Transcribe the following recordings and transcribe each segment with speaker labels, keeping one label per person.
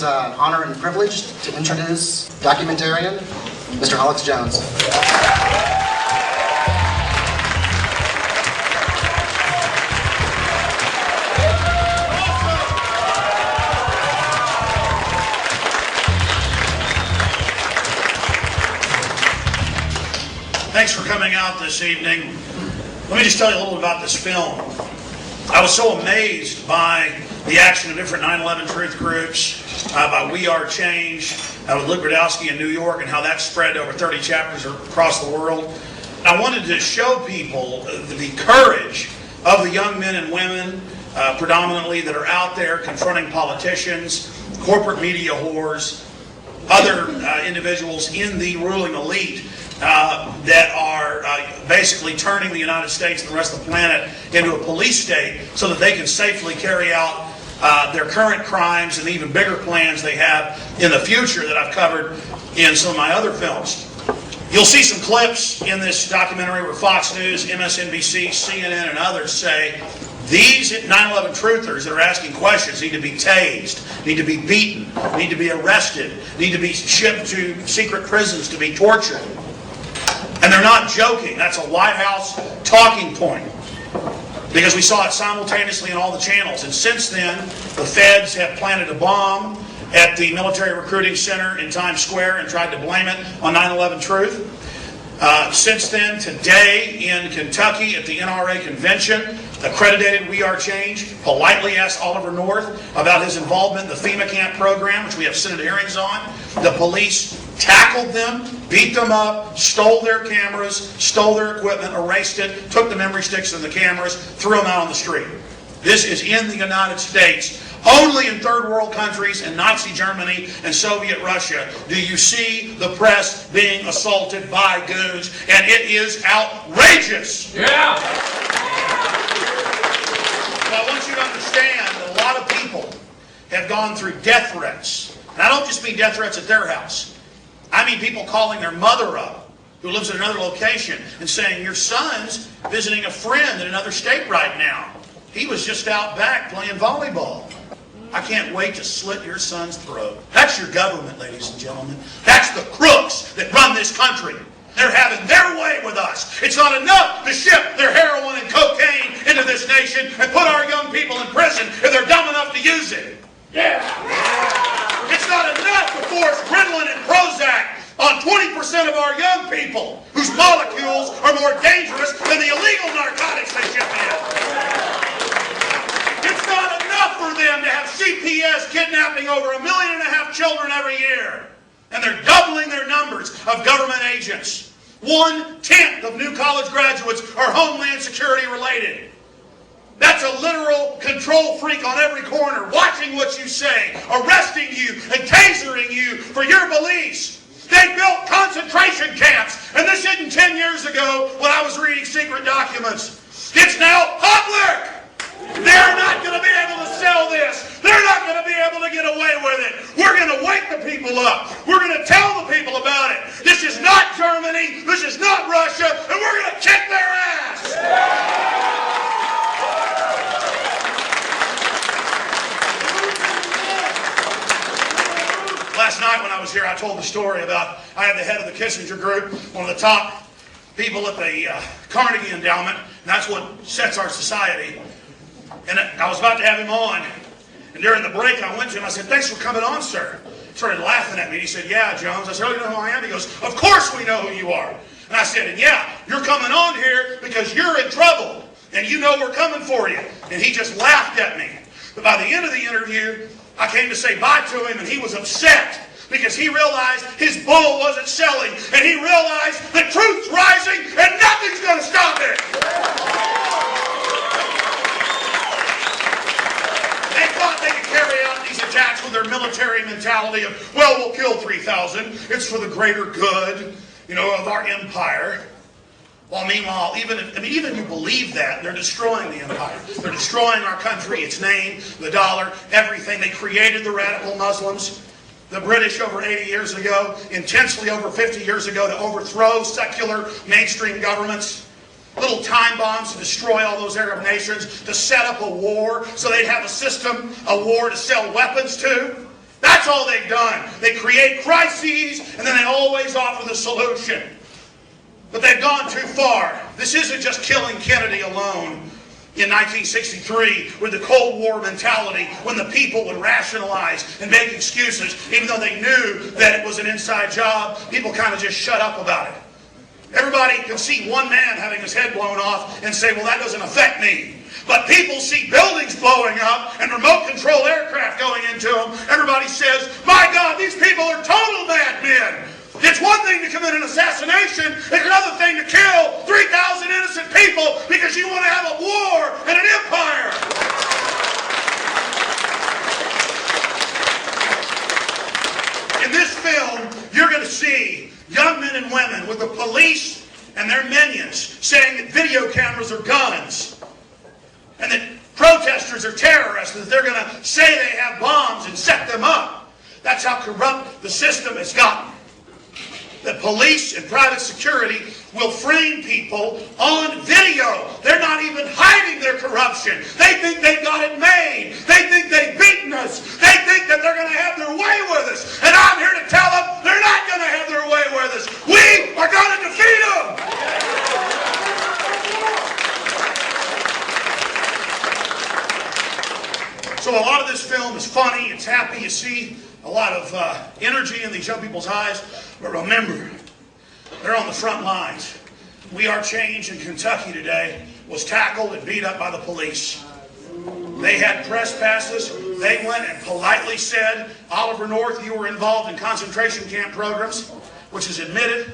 Speaker 1: is an honor and privilege to introduce documentarian Mr. Alex Jones.
Speaker 2: Thanks for coming out this evening. Let me just tell you a little bit about this film. I was so amazed by the action of different 9/11 truth groups, by We Are Change, with Luke Rudkowski in New York, and how that spread over 30 chapters across the world. I wanted to show people the courage of the young men and women, predominantly, that are out there confronting politicians, corporate media whores, other individuals in the ruling elite that are basically turning the United States and the rest of the planet into a police state so that they can safely carry out their current crimes and even bigger plans they have in the future that I've covered in some of my other films. You'll see some clips in this documentary where Fox News, MSNBC, CNN, and others say these 9/11 truthers that are asking questions need to be tased, need to be beaten, need to be arrested, need to be shipped to secret prisons to be tortured. And they're not joking. That's a White House talking point, because we saw it simultaneously in all the channels. And since then, the feds have planted a bomb at the military recruiting center in Times Square and tried to blame it on 9/11 truth. Since then, today in Kentucky at the NRA convention, accredited We Are Change politely asked Oliver North about his involvement in the FEMA camp program, which we have Senate hearings on. The police tackled them, beat them up, stole their cameras, stole their equipment, erased it, took the memory sticks and the cameras, threw them out on the street. This is in the United States. Only in third world countries and Nazi Germany and Soviet Russia do you see the press being assaulted by goons, and it is outrageous.
Speaker 3: Yeah.
Speaker 2: So I want you to understand that a lot of people have gone through death threats. And I don't just mean death threats at their house. I mean people calling their mother up who lives in another location and saying, your son's visiting a friend in another state right now. He was just out back playing volleyball. I can't wait to slit your son's throat. That's your government, ladies and gentlemen. That's the crooks that run this country. They're having their way with us. It's not enough to ship their heroin and cocaine into this nation and put our young people in prison if they're dumb enough to use it. Yeah. It's not enough to force Ritalin and Prozac on 20% of our young people whose molecules are more dangerous than the illegal narcotics they ship in. It's not enough for them to have CPS kidnapping over 1.5 million children every year. And they're doubling their numbers of government agents. 1/10 of new college graduates are Homeland Security related. That's a literal control freak on every corner, watching what you say, arresting you and tasering you for your beliefs. They built concentration camps, and this isn't 10 years ago when I was reading secret documents. It's now public. They're not going to be able to sell this. They're not going to be able to get away with it. We're going to wake the people up. We're going to tell the people about it. This is not Germany. This is not Russia. And we're going to kick their ass. Last night when I was here, I told the story about I had the head of the Kissinger Group, one of the top people at the Carnegie Endowment, and that's what sets our society. And I was about to have him on, and during the break I went to him, I said, thanks for coming on, sir. He started laughing at me. He said, yeah, Jones. I said, oh, you know who I am? He goes, of course we know who you are. And I said, and yeah, you're coming on here because you're in trouble, and you know we're coming for you. And he just laughed at me. But by the end of the interview, I came to say bye to him, and he was upset because he realized his bull wasn't selling, and he realized the truth's rising, and nothing's going to stop it. They thought they could carry out these attacks with their military mentality of, well, we'll kill 3,000. It's for the greater good, of our empire. Well, meanwhile, even you believe that, they're destroying the empire. They're destroying our country, its name, the dollar, everything. They created the radical Muslims. The British over 80 years ago, intensely over 50 years ago, to overthrow secular mainstream governments. Little time bombs to destroy all those Arab nations, to set up a war so they'd have a system, a war to sell weapons to. That's That's all they've done. They create crises, and then they always offer the solution. But they've gone too far. This isn't just killing Kennedy alone. In 1963, with the Cold War mentality, when the people would rationalize and make excuses, even though they knew that it was an inside job, people kind of just shut up about it. Everybody can see one man having his head blown off and say, well, that doesn't affect me. But people see buildings blowing up and remote control aircraft going into them. Everybody says, my God, these people are total madmen. It's one thing to commit an assassination. It's another thing to kill 3,000 innocent people because you want to have a war and an empire. In this film, you're going to see young men and women with the police and their minions saying that video cameras are guns and that protesters are terrorists, that they're going to say they have bombs and set them up. That's how corrupt the system has gotten. The police and private security will frame people on video. They're not even hiding their corruption. They think they've got it made. They think they've beaten us. They think that they're going to have their way with us. And I'm here to tell them they're not going to have their way with us. We are going to defeat them. So a lot of this film is funny. It's happy. You see a lot of energy in these young people's eyes. But remember, they're on the front lines. We Are Change in Kentucky today was tackled and beat up by the police. They had press passes. They went and politely said, Oliver North, you were involved in concentration camp programs, which is admitted.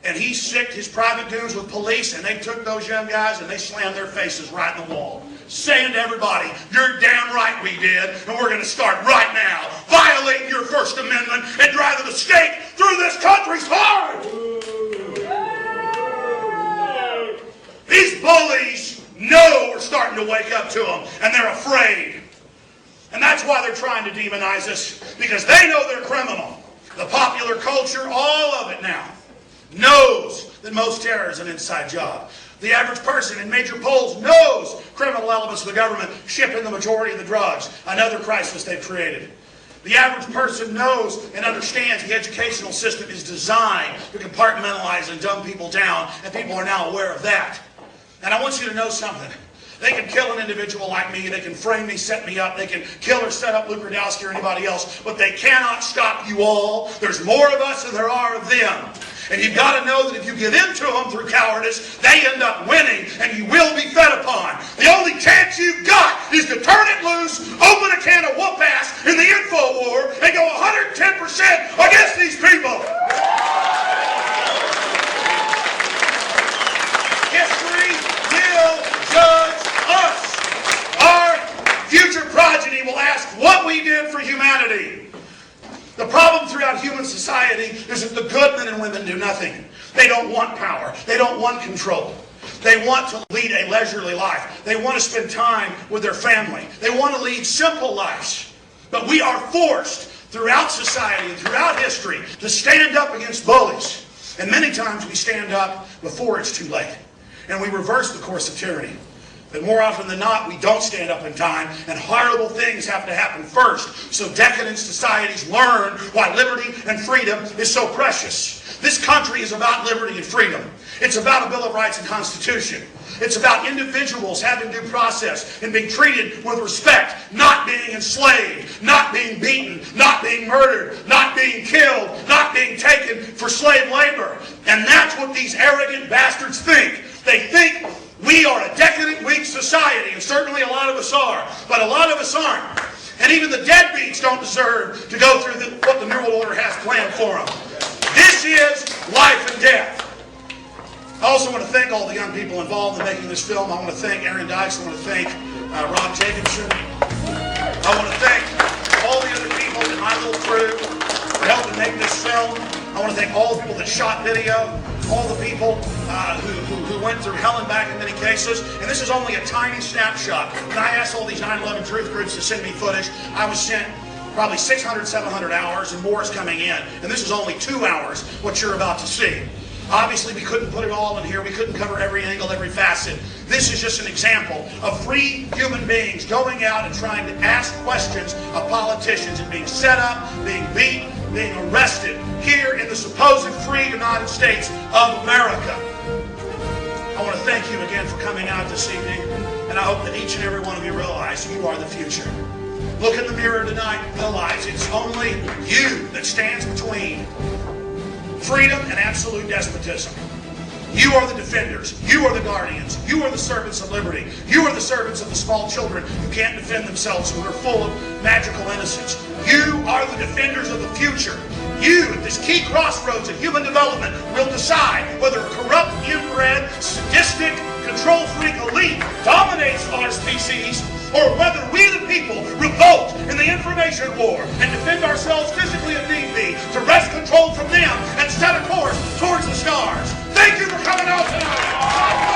Speaker 2: And he sicked his private goons with police, and they took those young guys and they slammed their faces right in the wall, saying to everybody, you're damn right we did, and we're going to start right now, violating your First Amendment and driving the stake through this country's heart. These bullies know we're starting to wake up to them, and they're afraid. And that's why they're trying to demonize us, because they know they're criminal. The popular culture, all of it now, knows that most terror is an inside job. The average person in major polls knows criminal elements of the government shipping the majority of the drugs, another crisis they've created. The average person knows and understands the educational system is designed to compartmentalize and dumb people down, and people are now aware of that. And I want you to know something. They can kill an individual like me, they can frame me, set me up, they can kill or set up Luke Rudkowski or anybody else, but they cannot stop you all. There's more of us than there are of them. And you've got to know that if you give in to them through cowardice, they end up winning, and you will be fed upon. The only chance you've got is to turn it loose, open a can of whoop-ass in the info war, and go 110% against these people. History will judge us. Our future progeny will ask what we did for humanity. The problem throughout human society is that the good men and women do nothing. They don't want power. They don't want control. They want to lead a leisurely life. They want to spend time with their family. They want to lead simple lives. But we are forced throughout society and throughout history to stand up against bullies. And many times we stand up before it's too late. And we reverse the course of tyranny. But more often than not, we don't stand up in time, and horrible things have to happen first, so decadent societies learn why liberty and freedom is so precious. This country is about liberty and freedom. It's about a Bill of Rights and Constitution. It's about individuals having due process and being treated with respect, not being enslaved, not being beaten, not being murdered, not being killed, not being taken for slave labor. And that's what these arrogant bastards think. They think we are a decadent, weak society, and certainly a lot of us are, but a lot of us aren't. And even the deadbeats don't deserve to go through what the New World Order has planned for them. This is life and death. I also want to thank all the young people involved in making this film. I want to thank Aaron Dykes. I want to thank Rob Jacobson. I want to thank all the other people in my little crew for helping make this film. I want to thank all the people that shot video, all the people who went through hell and back in many cases. And this is only a tiny snapshot. When I asked all these 9/11 truth groups to send me footage, I was sent probably 600, 700 hours, and more is coming in. And this is only 2 hours, what you're about to see. Obviously, we couldn't put it all in here. We couldn't cover every angle, every facet. This is just an example of free human beings going out and trying to ask questions of politicians and being set up, being beat, being arrested here in the supposed free United States of America. I want to thank you again for coming out this evening, and I hope that each and every one of you realize you are the future. Look in the mirror tonight and realize it's only you that stands between freedom and absolute despotism. You are the defenders. You are the guardians. You are the servants of liberty. You are the servants of the small children who can't defend themselves, who are full of magical innocence. You are the defenders of the future. You, at this key crossroads in human development, will decide whether a corrupt, inbred, sadistic, control freak elite dominates our species, or whether we the people revolt in the information war and defend ourselves physically if need be to wrest control from them and set a course towards the stars. Thank you for coming out tonight.